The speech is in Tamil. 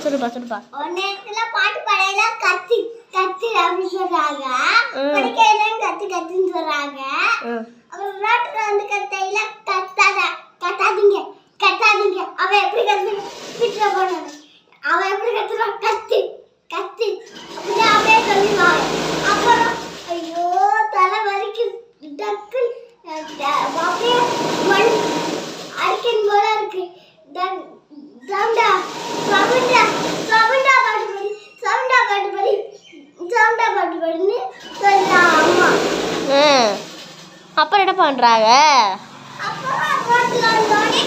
சொல்லுப்பா சொல்லுப்பா. ஒரு நேரத்துல பாட்டு பாடையில கத்தி கத்தி அப்படின்னு சொல்றாங்க, படிக்கையிலும் கத்தி கத்தின்னு சொல்றாங்க. அப்புறம் ரோட்டுல வந்து கத்தையில கத்தாதீங்க கத்தாதீங்க. அவன் எப்படி கத்து வீட்டுல போனான், அவன் எப்படி கத்துறான் கத்தி கத்தி அப்படின்னு அப்படியே சொல்லிடுவாங்க. அப்புறம் ஐயோ தலை வரைக்கும் டக்கு அப்படியே மண் அடிக்கணும் போல இருக்கு. சவுண்டா சவுண்டா சவுண்டா பாட்டு படி சவுண்டா பாட்டு படி சவுண்டா பாட்டு படின்னு சொல்றா அம்மா. அப்புறம் என்ன பண்றாங்க? அப்புறம் ரோட்ல வந்தோடனே